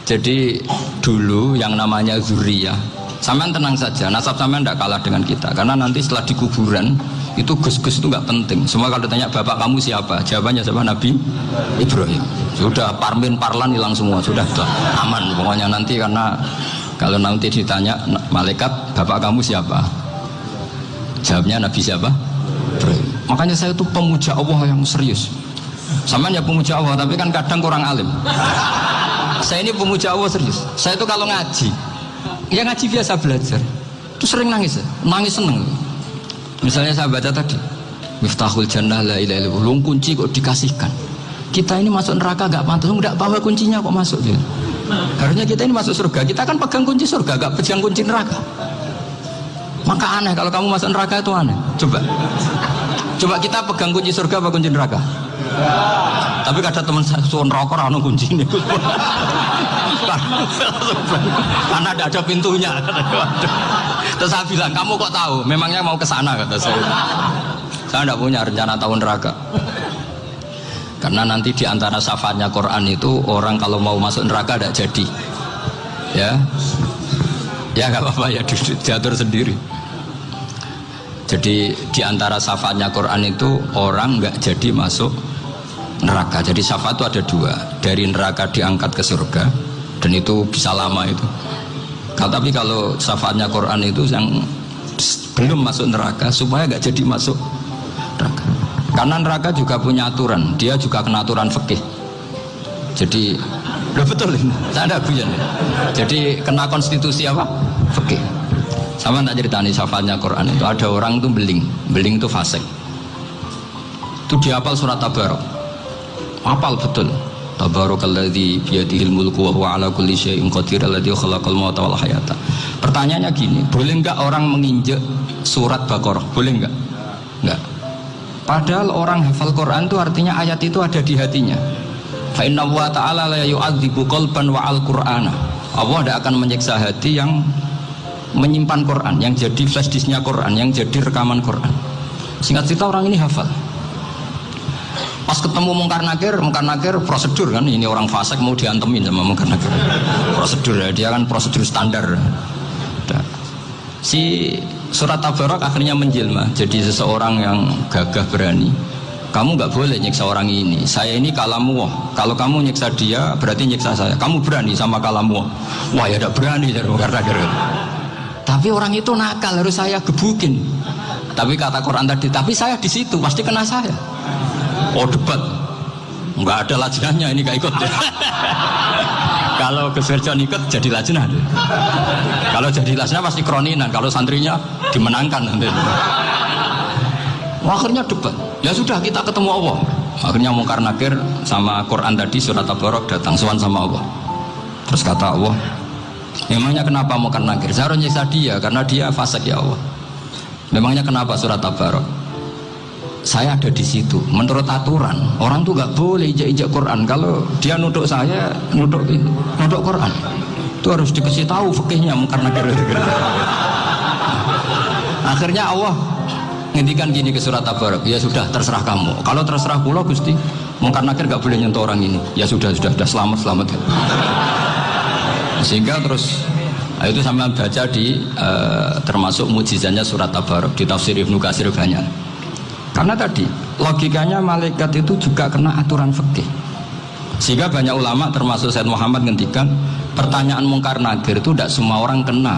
Jadi dulu yang namanya zuriyah, sampean tenang saja, nasab sampean tidak kalah dengan kita. Karena nanti setelah di kuburan itu gus-gus itu nggak penting. Semua kalau ditanya bapak kamu siapa, jawabannya siapa? Nabi Ibrahim. Sudah parmin parlan hilang semua, sudah aman pokoknya nanti. Karena kalau nanti ditanya malaikat bapak kamu siapa, jawabnya Nabi siapa? Ibrahim. Makanya saya itu pemuja Allah yang serius. Sampean ya pemuja Allah, tapi kan kadang kurang alim. Saya ini pemuja Allah serius. Saya itu kalau ngaji, ya ngaji biasa belajar, itu sering nangis seneng. Misalnya saya baca tadi, Miftahul Jannah la ilaha illallah, kunci kok dikasihkan. Kita ini masuk neraka gak pantas, enggak bawa kuncinya kok masuk gitu. Harusnya kita ini masuk surga, kita kan pegang kunci surga, gak pegang kunci neraka. Maka aneh kalau kamu masuk neraka itu aneh. Coba kita pegang kunci surga apa kunci neraka? Tapi ada teman saya suon rokok anu kunci ini. Karena tidak ada pintunya. Terus saya bilang, kamu kok tahu? Memangnya mau ke sana kata saya. Saya tidak punya rencana tahun neraka. Karena nanti di antara syafaatnya Quran itu orang kalau mau masuk neraka tidak jadi. Ya nggak apa-apa ya, diatur sendiri. Jadi di antara syafaatnya Quran itu orang nggak jadi masuk neraka. Jadi syafaat itu ada dua, dari neraka diangkat ke surga, dan itu bisa lama itu. Tapi kalau syafaatnya Quran itu yang belum masuk neraka supaya nggak jadi masuk neraka. Karena neraka juga punya aturan, dia juga kena aturan fikih. Jadi betul ini, saya ada bujan. Jadi kena konstitusi apa? Fikih. Sama tak ceritani syafaatnya Quran itu ada orang itu beling itu fasik. Itu dihafal surat Tabarok. Hafal betul. Tabarakalladzi biyadihil mulku wa huwa ala kulli syai'in qadir alladzi khalaqal mauta wal hayata. Pertanyaannya gini, boleh enggak orang menginjek surat Baqarah? Boleh enggak? Enggak. Padahal orang hafal Quran itu artinya ayat itu ada di hatinya. Fa inna wa ta'ala la yu'adzibu qalban wa al-Qur'ana. Allah tidak akan menyiksa hati yang menyimpan Quran, yang jadi flash disknya Quran, yang jadi rekaman Quran. Singkat cerita orang ini hafal. Pas ketemu Mungkar Nakir prosedur kan, ini orang fasik mau diantemin sama Mungkar Nakir. Prosedur ya, dia kan prosedur standar. Si surat Tabarak akhirnya menjelma jadi seseorang yang gagah berani. Kamu nggak boleh nyiksa orang ini. Saya ini kalamullah. Kalau kamu nyiksa dia berarti nyiksa saya. Kamu berani sama kalamullah. Wah ya tidak berani dari Mungkar Nakir. Tapi orang itu nakal, harus saya gebukin. Tapi kata Quran tadi, tapi saya di situ pasti kena saya. Oh debat, nggak ada lajnahnya ini gak ikut. Kalau Gus Wirjon ikut jadi lajnah. Kalau jadi lajnah pasti kroninan. Kalau santrinya dimenangkan nanti. Akhirnya debat. Ya sudah kita ketemu Allah. Akhirnya Mungkar Nakir sama Quran tadi surat Tabarak datang sowan sama Allah. Terus kata Allah, memangnya kenapa Mungkar Nakir? Saya harus nyiksa dia karena dia fasik ya Allah. Memangnya kenapa surat Tabarak? Saya ada di situ. Menurut aturan orang tuh nggak boleh injak-injak Quran. Kalau dia nuduk saya, nuduk Quran, itu harus dikasih tahu fikihnya Mungkar Nakir. Akhirnya Allah ngendikan gini ke surat Tabarak, ya sudah terserah kamu. Kalau terserah pula Gusti, Mungkar Nakir nggak boleh nyentuh orang ini. Ya sudah selamat. Sehingga terus itu sampai baca di termasuk mujizatnya surat Tabarak di tafsir Ibnu Katsir banyak. Karena tadi logikanya malaikat itu juga kena aturan fikih. Sehingga banyak ulama termasuk Said Muhammad ngendikan pertanyaan Mungkar Nakir itu tidak semua orang kena.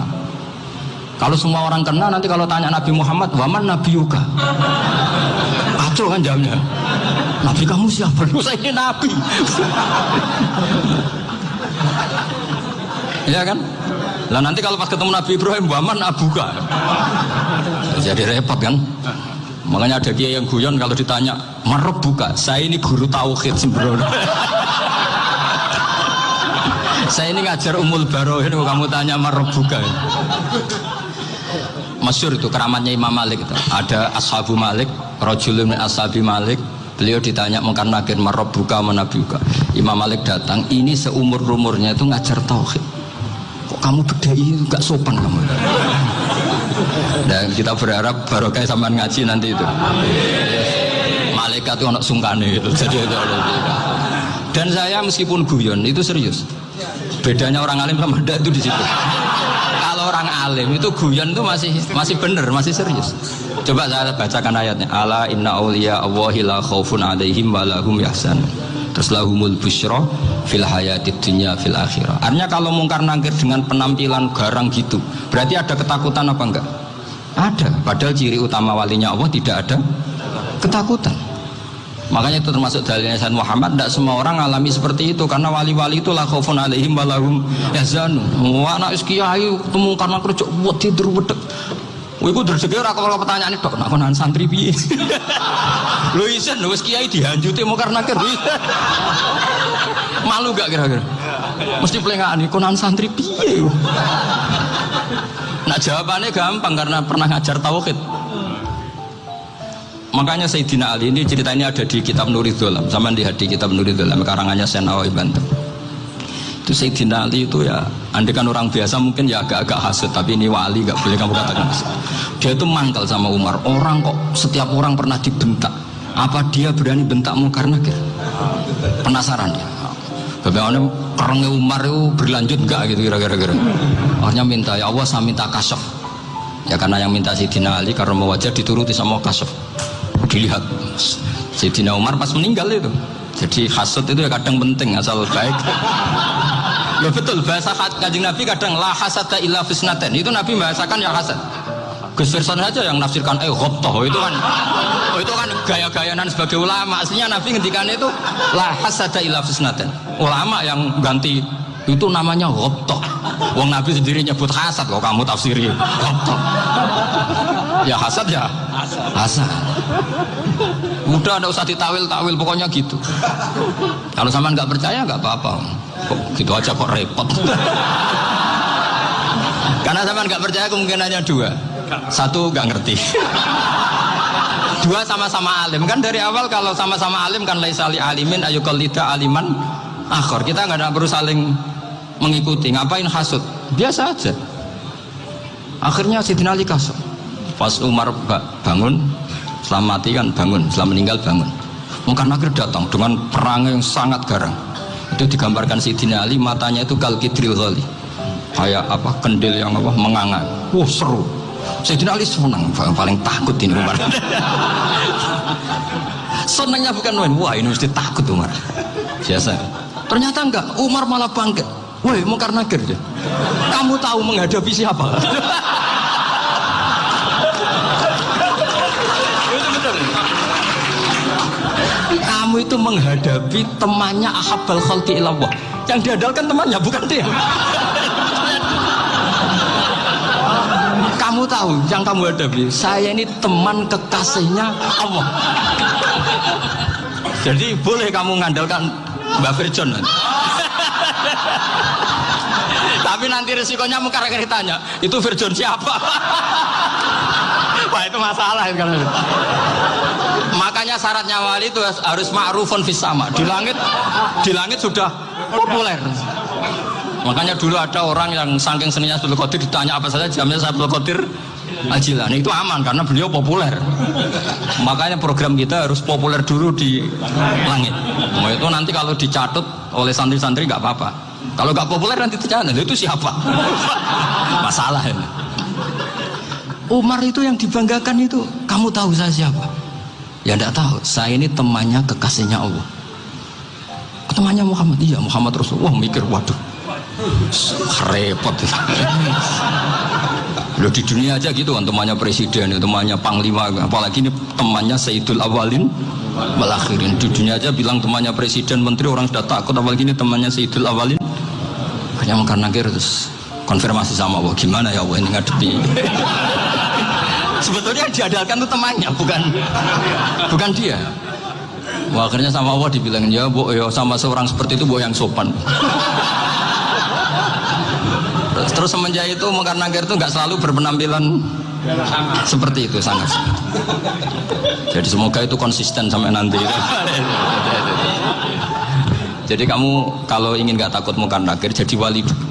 Kalau semua orang kena nanti kalau tanya Nabi Muhammad, waman nabiyuka? Aco kan jawabnya. Nabi kamu siapa? Saya ini nabi. Ya kan? Lah nanti kalau pas ketemu Nabi Ibrahim, waman abuka? Jadi repot kan? Makanya ada kiai yang guyon kalau ditanya marebuka, saya ini guru tauhid sembrono. Saya ini ngajar Ummul Barohin, kamu tanya marebuka. Masyhur itu keramatnya Imam Malik itu. Ada Ashabu Malik, rajulun min ashabi Malik, beliau ditanya Mungkar Nakir marebuka manabiuka. Imam Malik datang, ini seumur-umurnya itu ngajar tauhid. Kok kamu bedai enggak sopan kamu? Dan kita berharap barokah sampean ngaji nanti itu. Malaikat itu anak sungkane itu. Jadi Dan saya meskipun guyon itu serius. Bedanya orang alim sama ndak itu di situ. Kalau orang alim itu guyon itu masih bener, masih serius. Coba saya bacakan ayatnya. Ala inna auliya Allahi la khaufun alaihim wa lahum yahzanun. Terus lahumul busyra fil hayatid dunya fil akhirah. Artinya kalau mungkar nangkir dengan penampilan garang gitu, berarti ada ketakutan apa enggak? Ada. Padahal ciri utama walinya Allah tidak ada ketakutan. Makanya itu termasuk dalilnya Sayyid Muhammad. Tidak semua orang alami seperti itu, karena wali-wali itu la khaufun alaihim wa lahum yahzanun. Wah anak kiai temu karena kerja buat tidur wedek. Iku dreseke ora kok pertanyaan itu, nak konan santri piye? Lho isen wis kiai dihanjuti mau karena nakir. Malu gak kira-kira? Mesti pelengahan konan santri piye? Nah jawabannya gampang karena pernah ngajar tauhid. Makanya Sayyidina Ali ini cerita ini ada di kitab Nurul Dholam. Sama lihat di kitab Nurul Dholam karangannya Syekh Nawawi Banten. Itu Sayyidina Ali itu ya, andai kan orang biasa mungkin ya agak-agak hasut, tapi ini wali gak boleh kamu katakan hasut. Dia itu mangkal sama Umar. Orang kok setiap orang pernah dibentak, apa dia berani bentakmu karena nakir? Penasaran dia. Bagaimana kerengnya Umar itu berlanjut enggak gitu kira-kira. Akhirnya minta, ya Allah saya minta kasyaf. Ya karena yang minta Sayyidina Ali karena wajar dituruti sama kasyaf. Dilihat Sayyidina Umar pas meninggal itu. Jadi hasud itu ya kadang penting asal baik. Ya betul, bahasa Kanjeng Nabi kadang la hasada illa fisnaten. Itu Nabi bahasakan ya hasad. Gus Firson aja yang nafsirkan ghobtoh itu kan gaya-gayanan sebagai ulama. Aslinya Nabi ngendikannya itu la hasada illa fisnaten. Ulama yang ganti itu namanya ghobtoh. Wong Nabi sendiri nyebut hasad, kok kamu tafsiri ghobtoh. Ya hasad ya hasad. Udah nggak usah ditawil-tawil, pokoknya gitu. Kalau sampean nggak percaya nggak apa-apa. Kok gitu aja kok repot. Karena sampean nggak percaya kemungkinannya dua. Satu nggak ngerti. Dua sama-sama alim. Kan dari awal kalau sama-sama alim kan laisa li alimin ayyuqallida aliman akhor. Kita nggak perlu saling mengikuti. Ngapain hasud? Biasa aja. Akhirnya Sayyidina Ali kasut. Pas Umar bangun, setelah mati kan bangun, setelah meninggal bangun. Mungkar nakir datang dengan perang yang sangat garang. Itu digambarkan Sayyidina Ali, matanya itu kalkidril ghali, kayak apa kendil yang apa menganga. Wah seru. Sayyidina Ali senang, paling takut ini Umar. Senangnya bukan main, wah ini mesti takut Umar. Biasa. Ternyata enggak, Umar malah bangkit. Woi mungkar nakir deh. Kamu tahu menghadapi siapa? Kamu itu menghadapi temannya ahabbal khalqi ilallah. Yang diandalkan temannya bukan dia. Kamu tahu yang kamu hadapi, saya ini teman kekasihnya Allah. Jadi boleh kamu mengandalkan Mbak Firjon. Tapi nanti resikonya mungkar nakir ditanya, itu Firjon siapa? Wah itu masalah itu kan. Makanya syaratnya wali itu harus ma'rufun fis sama. Di langit sudah populer. Makanya dulu ada orang yang saking seninya Abdul Qadir ditanya apa saja jamnya Abdul Qadir Al-Jilani, itu aman karena beliau populer. Makanya program kita harus populer dulu di langit. Nah, itu nanti kalau dicatut oleh santri-santri nggak apa-apa. Kalau nggak populer nanti dicatat itu siapa? Masalah ini. Umar itu yang dibanggakan itu, kamu tahu saya siapa? Ya enggak tahu, saya ini temannya kekasihnya Allah. Temannya Muhammad, iya Muhammad Rasulullah. Wah mikir, waduh repot. Loh di dunia aja gitu kan, temannya presiden, temannya panglima, apalagi ini temannya Sayyidul Awalin wal Akhirin. Di dunia aja bilang temannya presiden, menteri, orang sudah takut, apalagi ini temannya Sayyidul Awalin. Hanya karena terus konfirmasi sama Allah, gimana ya Allah ini ngadepi. Sebetulnya yang diandalkan itu temannya, bukan dia. Wah, akhirnya sama Allah dibilang, ya bu, ya sama seorang seperti itu bu yang sopan. Terus semenjak itu mungkar nakir itu nggak selalu berpenampilan seperti itu sangat. Jadi semoga itu konsisten sampai nanti. Jadi kamu kalau ingin nggak takut mungkar nakir, jadi wali dulu.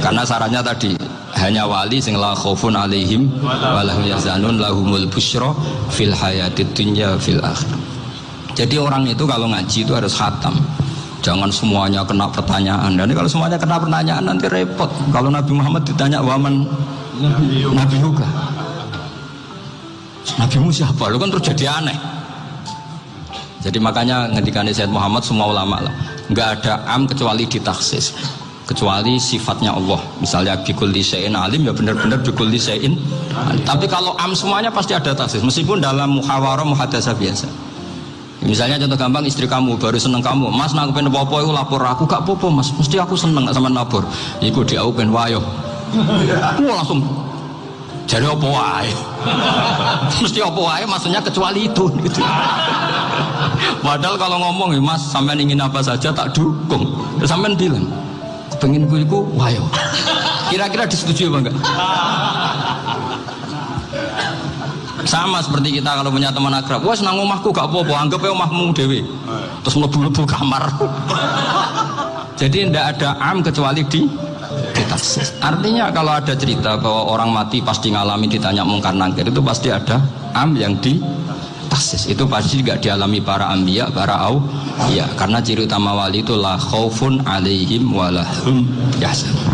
Karena sarannya tadi hanya wali sing la khaufun alaihim wa lahum yahzanun lahumul busyra fil hayatid dunya fil akhirah. Jadi orang itu kalau ngaji itu harus khatam. Jangan semuanya kena pertanyaan. Dan kalau semuanya kena pertanyaan nanti repot. Kalau Nabi Muhammad ditanya waman Nabi Yuka, Nabimu siapa? Lu kan terus jadi aneh. Jadi makanya ngendikane Sayyid Muhammad semua ulama lah, nggak ada am kecuali ditaksis, kecuali sifatnya Allah. Misalnya bikulli syai'in alim, ya benar-benar bikulli syai'in. Tapi kalau am semuanya pasti ada taksis, meskipun dalam muhawarah muhadasah biasa. Misalnya contoh gampang, istri kamu baru seneng kamu, mas nak pengen apa-apa itu lapor aku, gak apa-apa mas, mesti aku seneng sama lapor. Iku dia pengen wayo, langsung jadi apa wae. Mesti apa wae maksudnya kecuali itu gitu. Padahal kalau ngomong, mas sampean ingin apa saja tak dukung. Terus sampean bilang, pengen iku wayo. Kira-kira disetujui apa enggak? Sama seperti kita kalau punya teman akrab, wes nang omahku gak apa-apa, anggap aja omahmu dewe. Terus mlebu-mlebu kamar. Jadi tidak ada am kecuali di taksis. Artinya kalau ada cerita bahwa orang mati pasti ngalami ditanya mungkar nangkir, itu pasti ada am yang di taksis. Itu pasti tidak dialami para anbiya, para auliya. Karena ciri utama wali itu la khaufun alaihim walahum yahzanun.